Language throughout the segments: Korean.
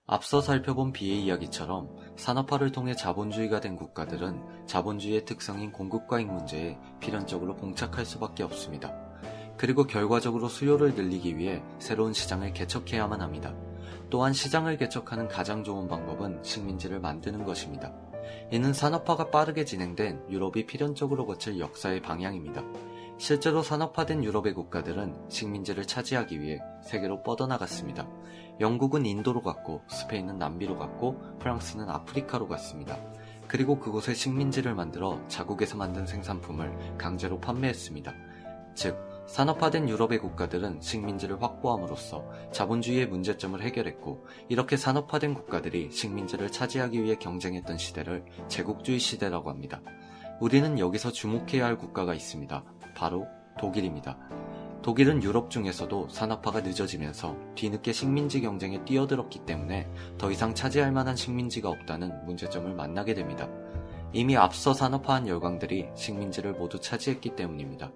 앞서 살펴본 B의 이야기처럼 산업화를 통해 자본주의가 된 국가들은 자본주의의 특성인 공급과잉 문제에 필연적으로 봉착할 수밖에 없습니다. 그리고 결과적으로 수요를 늘리기 위해 새로운 시장을 개척해야만 합니다. 또한 시장을 개척하는 가장 좋은 방법은 식민지를 만드는 것입니다. 이는 산업화가 빠르게 진행된 유럽이 필연적으로 거칠 역사의 방향입니다. 실제로 산업화된 유럽의 국가들은 식민지를 차지하기 위해 세계로 뻗어나갔습니다. 영국은 인도로 갔고, 스페인은 남미로 갔고, 프랑스는 아프리카로 갔습니다. 그리고 그곳에 식민지를 만들어 자국에서 만든 생산품을 강제로 판매했습니다. 즉, 산업화된 유럽의 국가들은 식민지를 확보함으로써 자본주의의 문제점을 해결했고, 이렇게 산업화된 국가들이 식민지를 차지하기 위해 경쟁했던 시대를 제국주의 시대라고 합니다. 우리는 여기서 주목해야 할 국가가 있습니다. 바로 독일입니다. 독일은 유럽 중에서도 산업화가 늦어지면서 뒤늦게 식민지 경쟁에 뛰어들었기 때문에 더 이상 차지할 만한 식민지가 없다는 문제점을 만나게 됩니다. 이미 앞서 산업화한 열강들이 식민지를 모두 차지했기 때문입니다.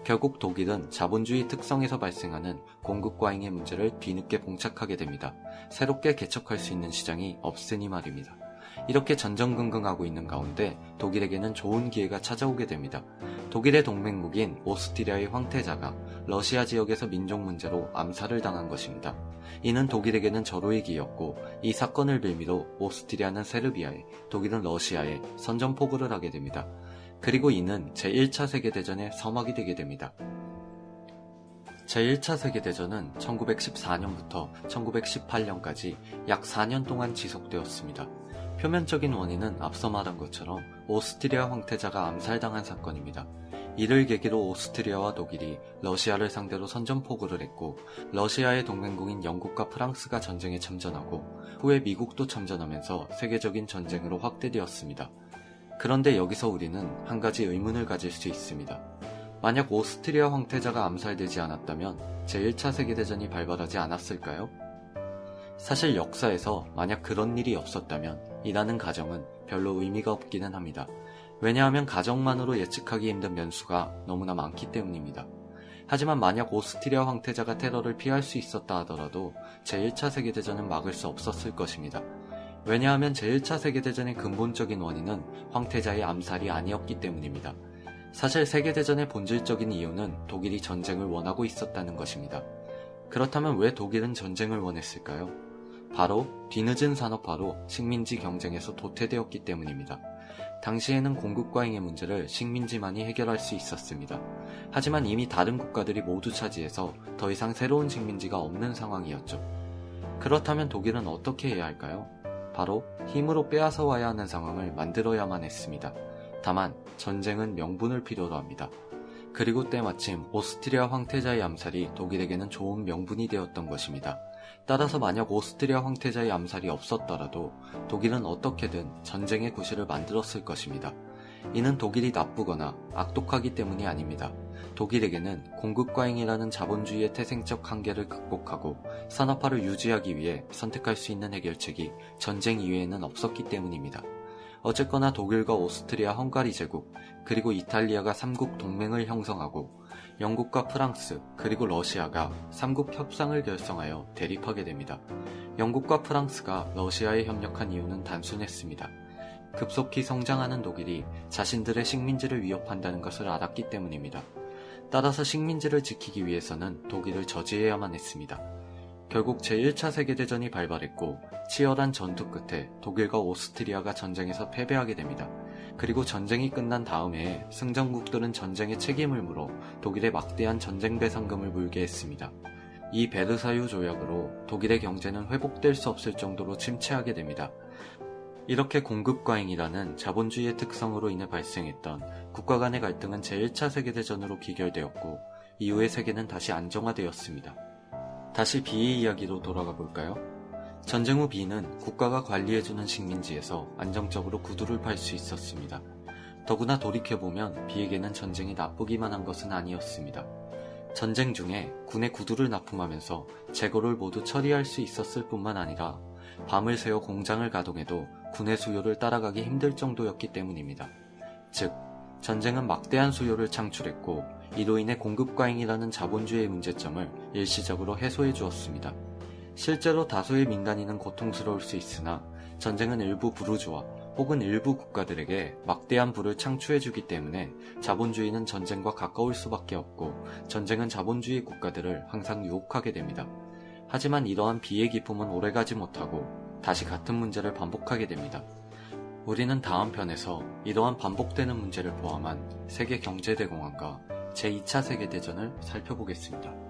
결국 독일은 자본주의 특성에서 발생하는 공급과잉의 문제를 뒤늦게 봉착하게 됩니다. 새롭게 개척할 수 있는 시장이 없으니 말입니다. 이렇게 전전긍긍하고 있는 가운데 독일에게는 좋은 기회가 찾아오게 됩니다. 독일의 동맹국인 오스트리아의 황태자가 러시아 지역에서 민족 문제로 암살을 당한 것입니다. 이는 독일에게는 절호의 기회였고, 이 사건을 빌미로 오스트리아는 세르비아에, 독일은 러시아에 선전포고를 하게 됩니다. 그리고 이는 제1차 세계대전의 서막이 되게 됩니다. 제1차 세계대전은 1914년부터 1918년까지 약 4년 동안 지속되었습니다. 표면적인 원인은 앞서 말한 것처럼 오스트리아 황태자가 암살당한 사건입니다. 이를 계기로 오스트리아와 독일이 러시아를 상대로 선전포고를 했고, 러시아의 동맹국인 영국과 프랑스가 전쟁에 참전하고, 후에 미국도 참전하면서 세계적인 전쟁으로 확대되었습니다. 그런데 여기서 우리는 한 가지 의문을 가질 수 있습니다. 만약 오스트리아 황태자가 암살되지 않았다면 제1차 세계대전이 발발하지 않았을까요? 사실 역사에서 만약 그런 일이 없었다면 이라는 가정은 별로 의미가 없기는 합니다. 왜냐하면 가정만으로 예측하기 힘든 변수가 너무나 많기 때문입니다. 하지만 만약 오스트리아 황태자가 테러를 피할 수 있었다 하더라도 제1차 세계대전은 막을 수 없었을 것입니다. 왜냐하면 제1차 세계대전의 근본적인 원인은 황태자의 암살이 아니었기 때문입니다. 사실 세계대전의 본질적인 이유는 독일이 전쟁을 원하고 있었다는 것입니다. 그렇다면 왜 독일은 전쟁을 원했을까요? 바로 뒤늦은 산업화로 식민지 경쟁에서 도태되었기 때문입니다. 당시에는 공급과잉의 문제를 식민지만이 해결할 수 있었습니다. 하지만 이미 다른 국가들이 모두 차지해서 더 이상 새로운 식민지가 없는 상황이었죠. 그렇다면 독일은 어떻게 해야 할까요? 바로 힘으로 빼앗아 와야 하는 상황을 만들어야만 했습니다. 다만 전쟁은 명분을 필요로 합니다. 그리고 때마침 오스트리아 황태자의 암살이 독일에게는 좋은 명분이 되었던 것입니다. 따라서 만약 오스트리아 황태자의 암살이 없었더라도 독일은 어떻게든 전쟁의 구실을 만들었을 것입니다. 이는 독일이 나쁘거나 악독하기 때문이 아닙니다. 독일에게는 공급과잉이라는 자본주의의 태생적 한계를 극복하고 산업화를 유지하기 위해 선택할 수 있는 해결책이 전쟁 이외에는 없었기 때문입니다. 어쨌거나 독일과 오스트리아 헝가리 제국, 그리고 이탈리아가 3국 동맹을 형성하고 영국과 프랑스, 그리고 러시아가 3국 협상을 결성하여 대립하게 됩니다. 영국과 프랑스가 러시아에 협력한 이유는 단순했습니다. 급속히 성장하는 독일이 자신들의 식민지를 위협한다는 것을 알았기 때문입니다. 따라서 식민지를 지키기 위해서는 독일을 저지해야만 했습니다. 결국 제1차 세계대전이 발발했고 치열한 전투 끝에 독일과 오스트리아가 전쟁에서 패배하게 됩니다. 그리고 전쟁이 끝난 다음 해에 승전국들은 전쟁의 책임을 물어 독일에 막대한 전쟁 배상금을 물게 했습니다. 이 베르사유 조약으로 독일의 경제는 회복될 수 없을 정도로 침체하게 됩니다. 이렇게 공급과잉이라는 자본주의의 특성으로 인해 발생했던 국가 간의 갈등은 제1차 세계대전으로 기결되었고, 이후의 세계는 다시 안정화되었습니다. 다시 B의 이야기로 돌아가 볼까요? 전쟁 후 B는 국가가 관리해주는 식민지에서 안정적으로 구두를 팔 수 있었습니다. 더구나 돌이켜보면 B에게는 전쟁이 나쁘기만 한 것은 아니었습니다. 전쟁 중에 군에 구두를 납품하면서 재고를 모두 처리할 수 있었을 뿐만 아니라 밤을 새워 공장을 가동해도 군의 수요를 따라가기 힘들 정도였기 때문입니다. 즉, 전쟁은 막대한 수요를 창출했고 이로 인해 공급과잉이라는 자본주의의 문제점을 일시적으로 해소해 주었습니다. 실제로 다수의 민간인은 고통스러울 수 있으나 전쟁은 일부 부르주아 혹은 일부 국가들에게 막대한 부를 창출해주기 때문에 자본주의는 전쟁과 가까울 수밖에 없고 전쟁은 자본주의 국가들을 항상 유혹하게 됩니다. 하지만 이러한 비의 기쁨은 오래가지 못하고 다시 같은 문제를 반복하게 됩니다. 우리는 다음 편에서 이러한 반복되는 문제를 포함한 세계 경제대공황과 제2차 세계대전을 살펴보겠습니다.